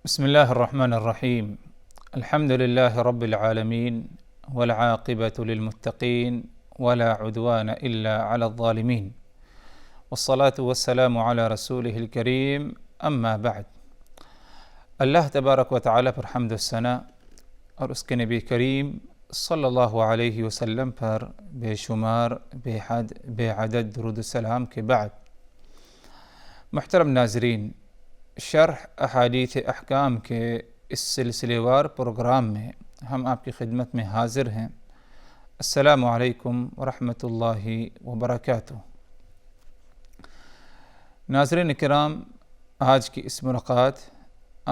بسم الله الرحمن الرحيم. الحمد لله رب العالمين والعاقبة للمتقين ولا عدوان إلا على الظالمين والصلاة والسلام على رسوله الكريم اما بعد. اللہ تبارک و تعالی پر حمد و ثنا اور اس کے نبی کریم صلی اللہ علیہ وسلم پر بے شمار بے حد بے عدد درود السلام کے بعد، محترم ناظرین، شرح احادیث احکام کے اس سلسلے وار پروگرام میں ہم آپ کی خدمت میں حاضر ہیں۔ السلام علیکم ورحمۃ اللہ وبرکاتہ۔ ناظرین کرام، آج کی اس ملاقات،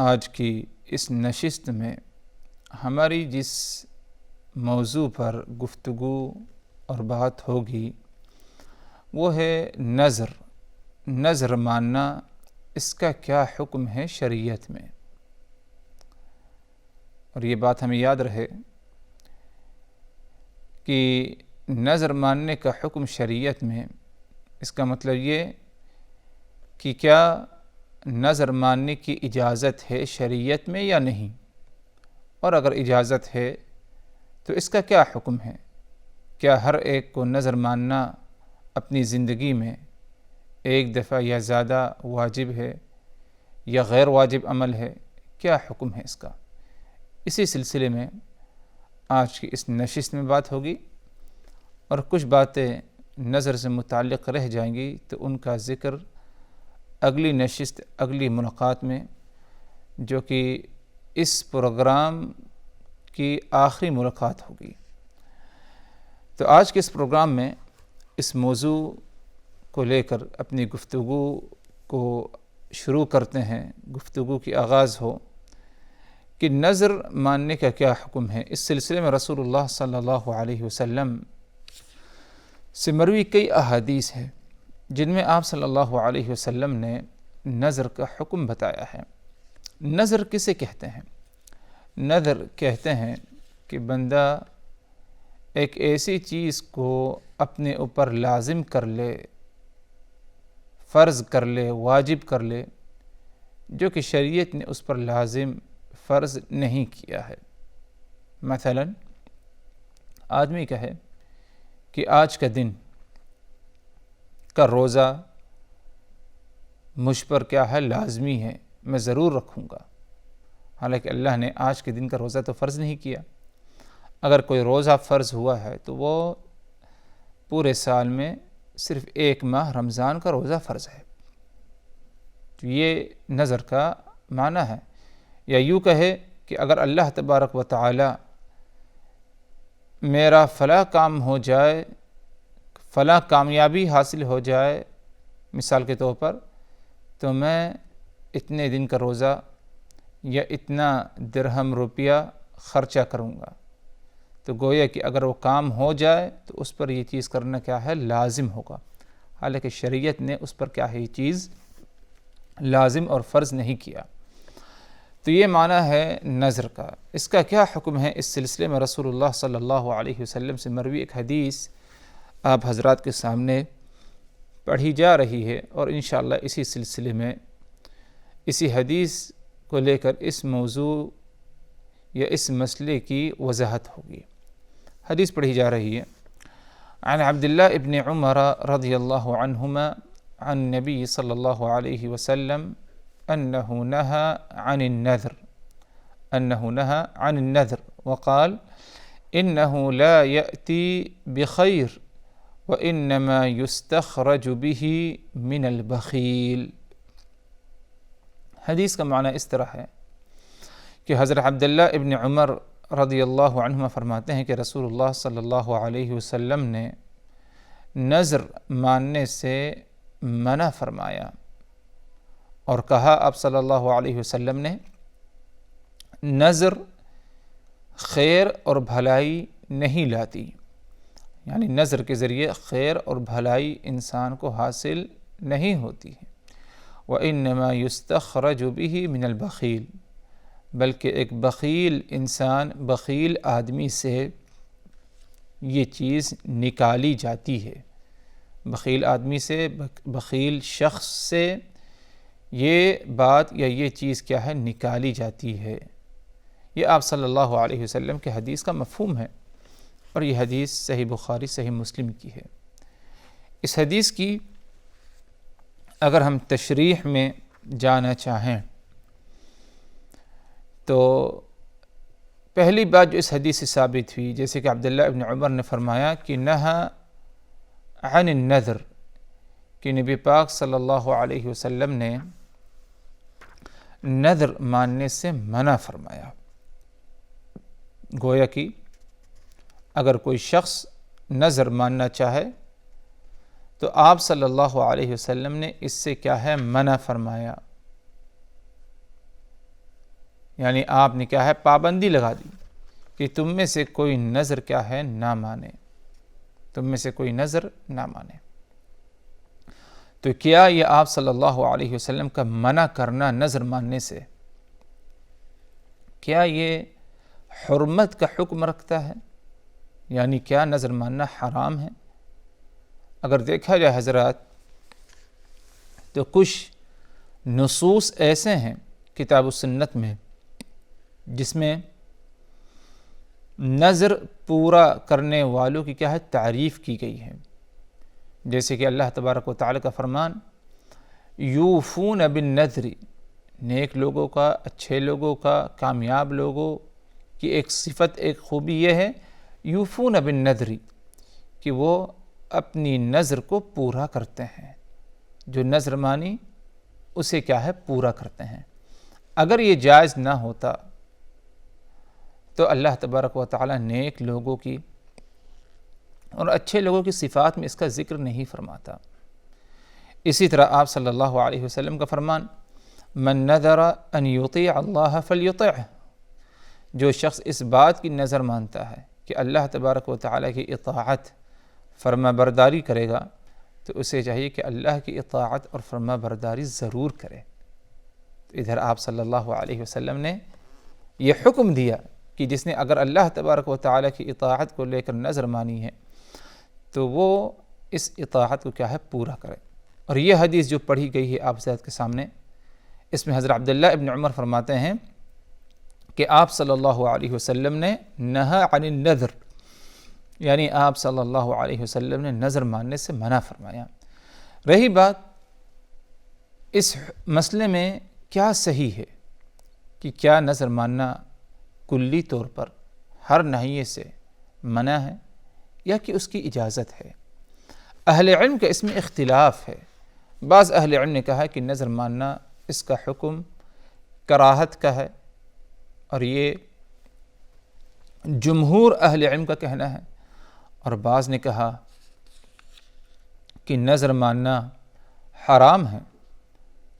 آج کی اس نشست میں ہماری جس موضوع پر گفتگو اور بات ہوگی وہ ہے نظر ماننا، اس کا کیا حکم ہے شریعت میں۔ اور یہ بات ہمیں یاد رہے کہ نظر ماننے کا حکم شریعت میں، اس کا مطلب یہ کہ کیا نظر ماننے کی اجازت ہے شریعت میں یا نہیں، اور اگر اجازت ہے تو اس کا کیا حکم ہے۔ کیا ہر ایک کو نظر ماننا اپنی زندگی میں ایک دفعہ یا زیادہ واجب ہے یا غیر واجب عمل ہے، کیا حکم ہے اس کا؟ اسی سلسلے میں آج کی اس نشست میں بات ہوگی، اور کچھ باتیں نظر سے متعلق رہ جائیں گی تو ان کا ذکر اگلی نشست، اگلی ملاقات میں، جو کہ اس پروگرام کی آخری ملاقات ہوگی۔ تو آج کے اس پروگرام میں اس موضوع کو لے کر اپنی گفتگو کو شروع کرتے ہیں۔ گفتگو کی آغاز ہو کہ نظر ماننے کا کیا حکم ہے۔ اس سلسلے میں رسول اللہ صلی اللہ علیہ وسلم سے مروی کئی احادیث ہیں جن میں آپ صلی اللہ علیہ وسلم نے نظر کا حکم بتایا ہے۔ نظر کسے کہتے ہیں؟ نظر کہتے ہیں کہ بندہ ایک ایسی چیز کو اپنے اوپر لازم کر لے، فرض کر لے، واجب کر لے، جو کہ شریعت نے اس پر لازم فرض نہیں کیا ہے۔ مثلا آدمی کہے کہ آج کا دن کا روزہ مجھ پر کیا ہے، لازمی ہے، میں ضرور رکھوں گا، حالانکہ اللہ نے آج کے دن کا روزہ تو فرض نہیں کیا۔ اگر کوئی روزہ فرض ہوا ہے تو وہ پورے سال میں صرف ایک ماہ رمضان کا روزہ فرض ہے۔ تو یہ نظر کا معنی ہے۔ یا یوں کہے کہ اگر اللہ تبارک و تعالی میرا فلاں کام ہو جائے، فلاں کامیابی حاصل ہو جائے مثال کے طور پر، تو میں اتنے دن کا روزہ یا اتنا درہم روپیہ خرچہ کروں گا۔ تو گویا کہ اگر وہ کام ہو جائے تو اس پر یہ چیز کرنا کیا ہے، لازم ہوگا، حالانکہ شریعت نے اس پر کیا ہے، یہ چیز لازم اور فرض نہیں کیا۔ تو یہ معنی ہے نظر کا۔ اس کا کیا حکم ہے؟ اس سلسلے میں رسول اللہ صلی اللہ علیہ وسلم سے مروی ایک حدیث آپ حضرات کے سامنے پڑھی جا رہی ہے، اور انشاءاللہ اسی سلسلے میں اسی حدیث کو لے کر اس موضوع یا اس مسئلے کی وضاحت ہوگی۔ حدیث پڑھی جا رہی ہے۔ عن عبداللہ ابن عمر رضی اللہ عنہما عن نبی صلی اللہ علیہ وسلم انہ نہى عن النذر وقال انہ لا یأتی بخیر وانما یستخرج به من البخیل۔ حدیث کا معنی اس طرح ہے کہ حضرت عبداللہ ابن عمر رضی اللہ عنہما فرماتے ہیں کہ رسول اللہ صلی اللہ علیہ وسلم نے نظر ماننے سے منع فرمایا، اور کہا آپ صلی اللہ علیہ وسلم نے، نظر خیر اور بھلائی نہیں لاتی، یعنی نظر کے ذریعے خیر اور بھلائی انسان کو حاصل نہیں ہوتی ہے۔ وَإِنَّمَا يُسْتَخْرَجُ بِهِ مِنَ الْبَخِيلِ، بلکہ ایک بخیل انسان، بخیل آدمی سے یہ چیز نکالی جاتی ہے۔ بخیل آدمی سے، بخیل شخص سے یہ بات یا یہ چیز کیا ہے نکالی جاتی ہے۔ یہ آپ صلی اللہ علیہ وسلم کے حدیث کا مفہوم ہے، اور یہ حدیث صحیح بخاری صحیح مسلم کی ہے۔ اس حدیث کی اگر ہم تشریح میں جانا چاہیں تو پہلی بات جو اس حدیث سے ثابت ہوئی، جیسے کہ عبداللہ ابن عمر نے فرمایا کہ نہا عن النذر، کہ نبی پاک صلی اللہ علیہ وسلم نے نذر ماننے سے منع فرمایا۔ گویا کہ اگر کوئی شخص نذر ماننا چاہے تو آپ صلی اللہ علیہ وسلم نے اس سے کیا ہے منع فرمایا، یعنی آپ نے کیا ہے پابندی لگا دی کہ تم میں سے کوئی نذر کیا ہے نہ مانے، تم میں سے کوئی نذر نہ مانے۔ تو کیا یہ آپ صلی اللہ علیہ وسلم کا منع کرنا نذر ماننے سے کیا یہ حرمت کا حکم رکھتا ہے؟ یعنی کیا نذر ماننا حرام ہے؟ اگر دیکھا جائے حضرات تو کچھ نصوص ایسے ہیں کتاب و سنت میں جس میں نذر پورا کرنے والوں کی کیا ہے تعریف کی گئی ہے، جیسے کہ اللہ تبارک و تعالی کا فرمان یوفون بالنذر، نیک لوگوں کا، اچھے لوگوں کا، کامیاب لوگوں کی ایک صفت، ایک خوبی یہ ہے یوفون بالنذر کہ وہ اپنی نذر کو پورا کرتے ہیں، جو نذر مانی اسے کیا ہے پورا کرتے ہیں۔ اگر یہ جائز نہ ہوتا تو اللہ تبارک و تعالی نیک لوگوں کی اور اچھے لوگوں کی صفات میں اس کا ذکر نہیں فرماتا۔ اسی طرح آپ صلی اللہ علیہ وسلم کا فرمان من نذر ان یطیع اللہ فلیطعہ، جو شخص اس بات کی نذر مانتا ہے کہ اللہ تبارک و تعالی کی اطاعت فرما برداری کرے گا تو اسے چاہیے کہ اللہ کی اطاعت اور فرما برداری ضرور کرے۔ تو ادھر آپ صلی اللہ علیہ وسلم نے یہ حکم دیا کہ جس نے اگر اللہ تبارک و تعالی کی اطاعت کو لے کر نذر مانی ہے تو وہ اس اطاعت کو کیا ہے پورا کرے۔ اور یہ حدیث جو پڑھی گئی ہے آپ حضرات کے سامنے، اس میں حضرت عبداللہ ابن عمر فرماتے ہیں کہ آپ صلی اللہ علیہ وسلم نے نہا عن النذر، یعنی آپ صلی اللہ علیہ وسلم نے نذر ماننے سے منع فرمایا۔ رہی بات اس مسئلے میں کیا صحیح ہے کہ کیا نذر ماننا کلی طور پر ہر ناحیے سے منع ہے یا کہ اس کی اجازت ہے؟ اہل علم کا اس میں اختلاف ہے۔ بعض اہل علم نے کہا کہ نذر ماننا اس کا حکم کراہت کا ہے، اور یہ جمہور اہل علم کا کہنا ہے، اور بعض نے کہا کہ نذر ماننا حرام ہے۔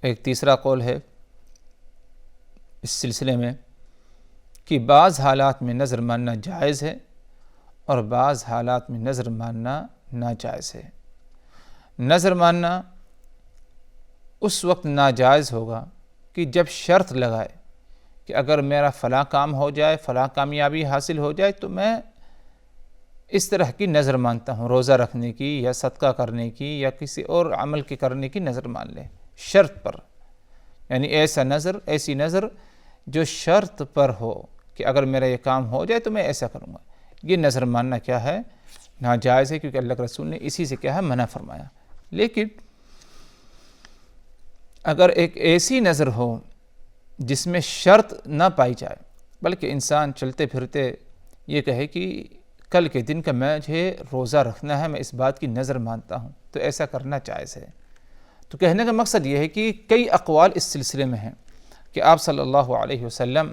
ایک تیسرا قول ہے اس سلسلے میں کہ بعض حالات میں نذر ماننا جائز ہے اور بعض حالات میں نذر ماننا ناجائز ہے۔ نذر ماننا اس وقت ناجائز ہوگا کہ جب شرط لگائے کہ اگر میرا فلاں کام ہو جائے، فلاں کامیابی حاصل ہو جائے تو میں اس طرح کی نذر مانتا ہوں، روزہ رکھنے کی یا صدقہ کرنے کی یا کسی اور عمل کے کرنے کی نذر مان لے شرط پر، یعنی ایسی نذر جو شرط پر ہو کہ اگر میرا یہ کام ہو جائے تو میں ایسا کروں گا، یہ نذر ماننا کیا ہے ناجائز ہے، کیونکہ اللہ کے رسول نے اسی سے کیا ہے منع فرمایا۔ لیکن اگر ایک ایسی نذر ہو جس میں شرط نہ پائی جائے، بلکہ انسان چلتے پھرتے یہ کہے کہ کل کے دن کا مجھے روزہ رکھنا ہے، میں اس بات کی نذر مانتا ہوں، تو ایسا کرنا جائز ہے۔ تو کہنے کا مقصد یہ ہے کہ کئی اقوال اس سلسلے میں ہیں کہ آپ صلی اللہ علیہ وسلم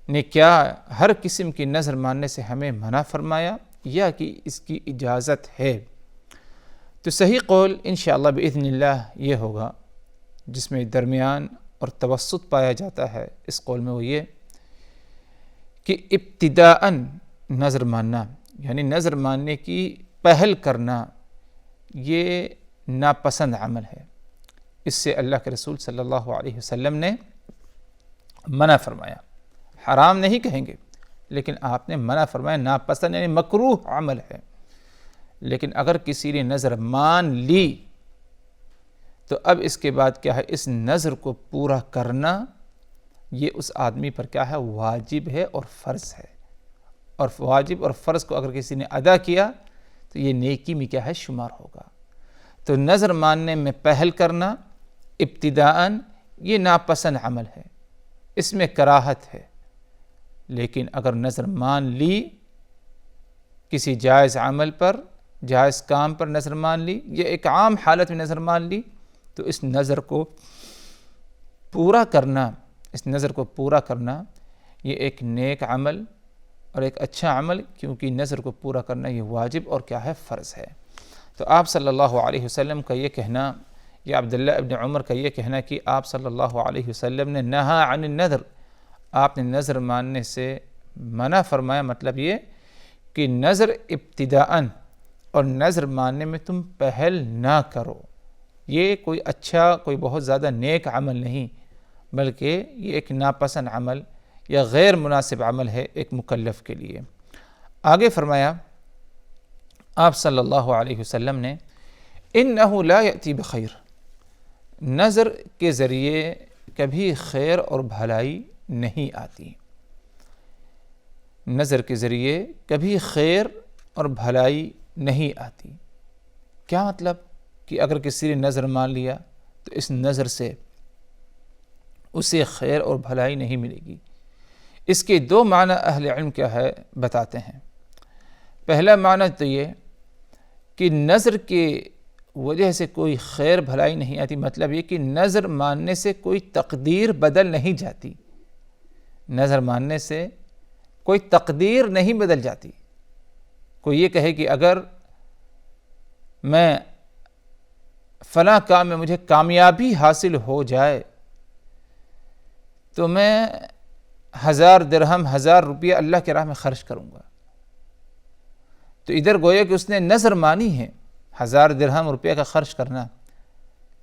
نے کیا ہر قسم کی نذر ماننے سے ہمیں منع فرمایا یا کہ اس کی اجازت ہے۔ تو صحیح قول انشاءاللہ بإذن اللہ یہ ہوگا جس میں درمیان اور توسط پایا جاتا ہے، اس قول میں وہ یہ کہ ابتداءً نذر ماننا، یعنی نذر ماننے کی پہل کرنا، یہ ناپسند عمل ہے، اس سے اللہ کے رسول صلی اللہ علیہ وسلم نے منع فرمایا۔ حرام نہیں کہیں گے، لیکن آپ نے منع فرمایا، ناپسند یعنی مکروہ عمل ہے۔ لیکن اگر کسی نے نذر مان لی تو اب اس کے بعد کیا ہے، اس نظر کو پورا کرنا یہ اس آدمی پر کیا ہے، واجب ہے اور فرض ہے، اور واجب اور فرض کو اگر کسی نے ادا کیا تو یہ نیکی میں کیا ہے، شمار ہوگا۔ تو نظر ماننے میں پہل کرنا ابتداءً یہ ناپسند عمل ہے، اس میں کراہت ہے، لیکن اگر نظر مان لی کسی جائز عمل پر، جائز کام پر نظر مان لی، یا ایک عام حالت میں نظر مان لی، تو اس نظر کو پورا کرنا، اس نظر کو پورا کرنا یہ ایک نیک عمل اور ایک اچھا عمل، کیونکہ نظر کو پورا کرنا یہ واجب اور کیا ہے، فرض ہے۔ تو آپ صلی اللہ علیہ وسلم کا یہ کہنا، یا عبداللہ ابن عمر کا یہ کہنا کہ آپ صلی اللہ علیہ وسلم نے نہا عن النذر، آپ نے نظر ماننے سے منع فرمایا، مطلب یہ کہ نظر ابتداءً اور نظر ماننے میں تم پہل نہ کرو، یہ کوئی اچھا، کوئی بہت زیادہ نیک عمل نہیں، بلکہ یہ ایک ناپسند عمل یا غیر مناسب عمل ہے ایک مکلف کے لیے۔ آگے فرمایا آپ صلی اللہ علیہ وسلم نے، اِنَّهُ لَا يَأْتِي بِخَيْرٍ، نظر کے ذریعے کبھی خیر اور بھلائی نہیں آتی، نظر کے ذریعے کبھی خیر اور بھلائی نہیں آتی۔ کیا مطلب کہ اگر کسی نے نظر مان لیا تو اس نظر سے اسے خیر اور بھلائی نہیں ملے گی۔ اس کے دو معنی اہل علم کیا ہے بتاتے ہیں۔ پہلا معنی تو یہ کہ نظر کے وجہ سے کوئی خیر بھلائی نہیں آتی، مطلب یہ کہ نظر ماننے سے کوئی تقدیر بدل نہیں جاتی، نظر ماننے سے کوئی تقدیر نہیں بدل جاتی۔ کوئی یہ کہے کہ اگر میں فلاں کام میں مجھے کامیابی حاصل ہو جائے تو میں 1000 درہم، 1000 روپیہ اللہ کے راہ میں خرچ کروں گا، تو ادھر گویا کہ اس نے نظر مانی ہے 1000 درہم روپیہ کا خرچ کرنا،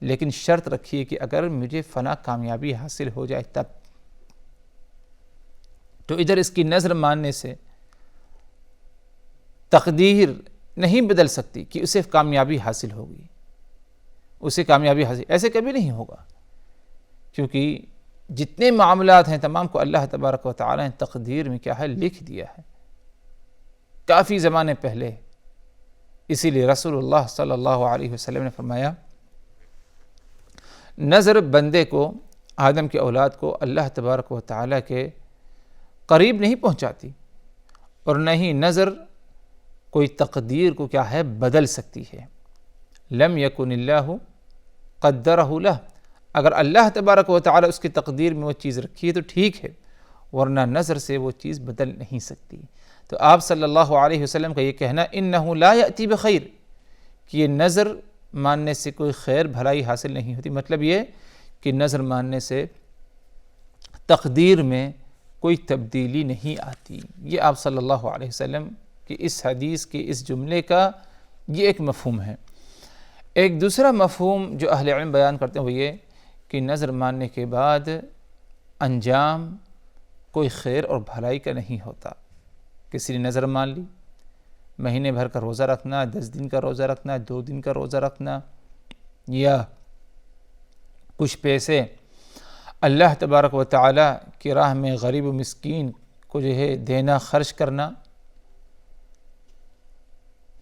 لیکن شرط رکھی ہے کہ اگر مجھے فلاں کامیابی حاصل ہو جائے تب، تو ادھر اس کی نظر ماننے سے تقدیر نہیں بدل سکتی کہ اسے کامیابی حاصل ہوگی، اسے کامیابی حاصل ایسے کبھی نہیں ہوگا، کیونکہ جتنے معاملات ہیں تمام کو اللہ تبارک و تعالی نے تقدیر میں کیا ہے، لکھ دیا ہے کافی زمانے پہلے۔ اسی لیے رسول اللہ صلی اللہ علیہ وسلم نے فرمایا، نظر بندے کو، آدم کی اولاد کو اللہ تبارک و تعالی کے قریب نہیں پہنچاتی، اور نہ ہی نظر کوئی تقدیر کو کیا ہے، بدل سکتی ہے۔ لم یکن اللہ قدرہ لہ، اگر اللہ تبارک و تعالی اس کی تقدیر میں وہ چیز رکھی ہے تو ٹھیک ہے، ورنہ نظر سے وہ چیز بدل نہیں سکتی۔ تو آپ صلی اللہ علیہ وسلم کا یہ کہنا، انہ لا یأتی بخیر، کہ یہ نظر ماننے سے کوئی خیر بھلائی حاصل نہیں ہوتی، مطلب یہ کہ نظر ماننے سے تقدیر میں کوئی تبدیلی نہیں آتی۔ یہ آپ صلی اللہ علیہ وسلم کی اس حدیث کے اس جملے کا یہ ایک مفہوم ہے۔ ایک دوسرا مفہوم جو اہل علم بیان کرتے ہیں وہ یہ کہ نظر ماننے کے بعد انجام کوئی خیر اور بھلائی کا نہیں ہوتا۔ کسی نے نظر مان لی، مہینے بھر کا روزہ رکھنا، 10 دن کا روزہ رکھنا، 2 دن کا روزہ رکھنا، یا کچھ پیسے اللہ تبارک و تعالی کی راہ میں غریب و مسکین کو جو ہے دینا، خرچ کرنا،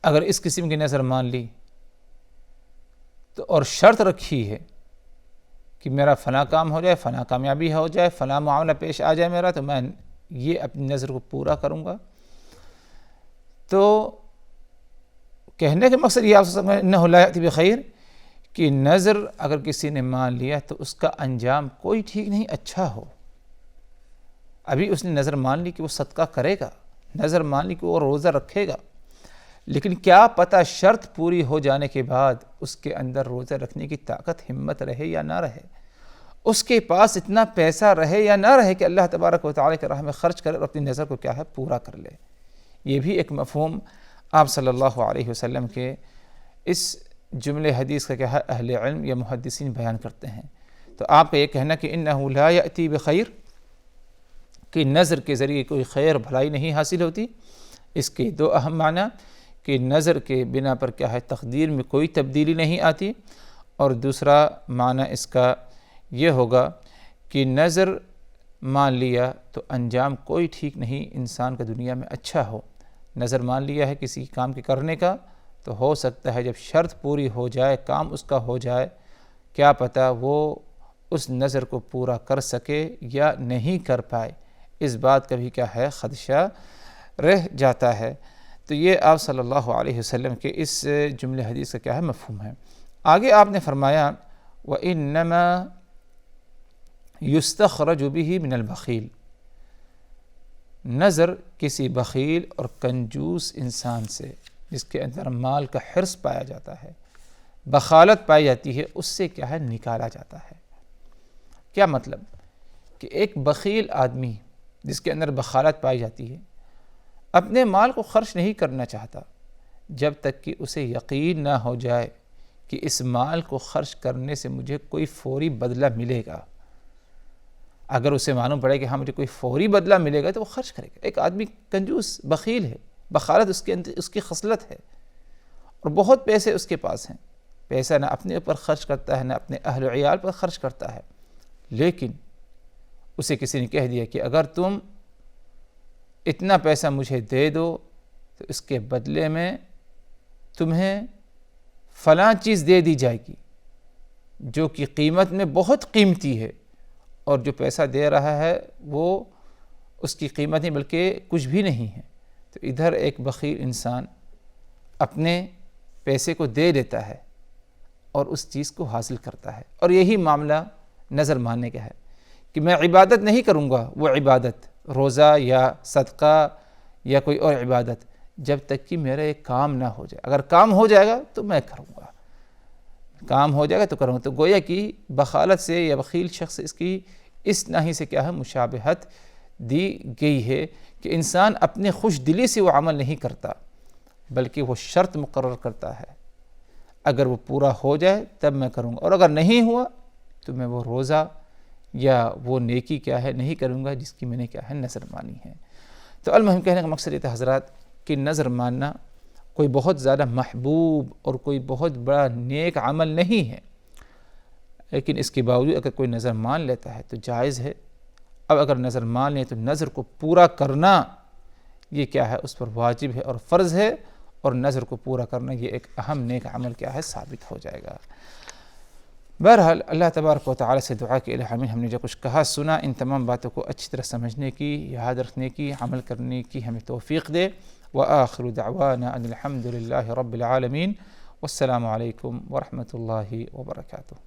اگر اس قسم کی نظر مان لی تو اور شرط رکھی ہے کہ میرا فلاں کام ہو جائے، فلاں کامیابی ہو جائے، فلاں معاملہ پیش آ جائے میرا، تو میں یہ اپنی نظر کو پورا کروں گا، تو کہنے کے مقصد یہ آپ سے انہ لا یأتی بخیر، کہ نظر اگر کسی نے مان لیا تو اس کا انجام کوئی ٹھیک نہیں اچھا ہو۔ ابھی اس نے نظر مان لی کہ وہ صدقہ کرے گا، نظر مان لی کہ وہ روزہ رکھے گا، لیکن کیا پتہ شرط پوری ہو جانے کے بعد اس کے اندر روزہ رکھنے کی طاقت، ہمت رہے یا نہ رہے، اس کے پاس اتنا پیسہ رہے یا نہ رہے کہ اللہ تبارک و تعالی کی راہ میں خرچ کرے اور اپنی نظر کو کیا ہے، پورا کر لے۔ یہ بھی ایک مفہوم آپ صلی اللہ علیہ وسلم کے اس جملے حدیث کا کیا ہے، اہل علم یا محدثین بیان کرتے ہیں۔ تو آپ کا یہ کہنا کہ انہ لا یأتی بخیر، کہ نظر کے ذریعے کوئی خیر بھلائی نہیں حاصل ہوتی، اس کے دو اہم معنی کہ نظر کے بنا پر کیا ہے، تقدیر میں کوئی تبدیلی نہیں آتی، اور دوسرا معنی اس کا یہ ہوگا کہ نظر مان لیا تو انجام کوئی ٹھیک نہیں انسان کا دنیا میں اچھا ہو. نظر مان لیا ہے کسی کام کے کرنے کا تو ہو سکتا ہے جب شرط پوری ہو جائے، کام اس کا ہو جائے، کیا پتہ وہ اس نظر کو پورا کر سکے یا نہیں کر پائے، اس بات کا بھی کیا ہے خدشہ رہ جاتا ہے. تو یہ آپ صلی اللہ علیہ وسلم کے اس جملے حدیث کا کیا ہے مفہوم ہے. آگے آپ نے فرمایا وَإِنَّمَا يُسْتَخْرَجُ بِهِ مِنَ الْبَخِيلِ، نظر کسی بخیل اور کنجوس انسان سے جس کے اندر مال کا حرص پایا جاتا ہے، بخالت پائی جاتی ہے، اس سے کیا ہے نکالا جاتا ہے. کیا مطلب کہ ایک بخیل آدمی جس کے اندر بخالت پائی جاتی ہے اپنے مال کو خرچ نہیں کرنا چاہتا جب تک کہ اسے یقین نہ ہو جائے کہ اس مال کو خرچ کرنے سے مجھے کوئی فوری بدلہ ملے گا. اگر اسے معلوم پڑے کہ ہاں مجھے کوئی فوری بدلہ ملے گا تو وہ خرچ کرے گا. ایک آدمی کنجوس بخیل ہے، بخالت اس کی خصلت ہے اور بہت پیسے اس کے پاس ہیں، پیسہ نہ اپنے اوپر خرچ کرتا ہے نہ اپنے اہل و عیال پر خرچ کرتا ہے، لیکن اسے کسی نے کہہ دیا کہ اگر تم اتنا پیسہ مجھے دے دو تو اس کے بدلے میں تمہیں فلاں چیز دے دی جائے گی جو کہ قیمت میں بہت قیمتی ہے، اور جو پیسہ دے رہا ہے وہ اس کی قیمت نہیں بلکہ کچھ بھی نہیں ہے. تو ادھر ایک بخیل انسان اپنے پیسے کو دے دیتا ہے اور اس چیز کو حاصل کرتا ہے. اور یہی معاملہ نظر ماننے کا ہے کہ میں عبادت نہیں کروں گا، وہ عبادت روزہ یا صدقہ یا کوئی اور عبادت، جب تک کہ میرا ایک کام نہ ہو جائے. اگر کام ہو جائے گا تو میں کروں گا، کام ہو جائے گا تو کروں گا. تو گویا کہ بخالت سے یا بخیل شخص اس کی اس ناحیے سے کیا ہے مشابہت دی گئی ہے کہ انسان اپنے خوش دلی سے وہ عمل نہیں کرتا بلکہ وہ شرط مقرر کرتا ہے، اگر وہ پورا ہو جائے تب میں کروں گا، اور اگر نہیں ہوا تو میں وہ روزہ یا وہ نیکی کیا ہے نہیں کروں گا جس کی میں نے کیا ہے نظر مانی ہے. تو المہم کہنے کا مقصد یہ تھا حضرات کہ نظر ماننا کوئی بہت زیادہ محبوب اور کوئی بہت بڑا نیک عمل نہیں ہے، لیکن اس کے باوجود اگر کوئی نظر مان لیتا ہے تو جائز ہے. اب اگر نظر مان لیں تو نظر کو پورا کرنا یہ کیا ہے اس پر واجب ہے اور فرض ہے، اور نظر کو پورا کرنا یہ ایک اہم نیک عمل کیا ہے ثابت ہو جائے گا. بہرحال اللہ تبارک و تعالی سے دعا کہ الہ آمین. ہم نے جو کچھ کہا سنا ان تمام باتوں کو اچھی طرح سمجھنے کی، یاد رکھنے کی، عمل کرنے کی ہمیں توفیق دے. وآخر دعوانا ان الحمد للہ رب العالمین. والسلام علیکم ورحمۃ اللہ وبرکاتہ.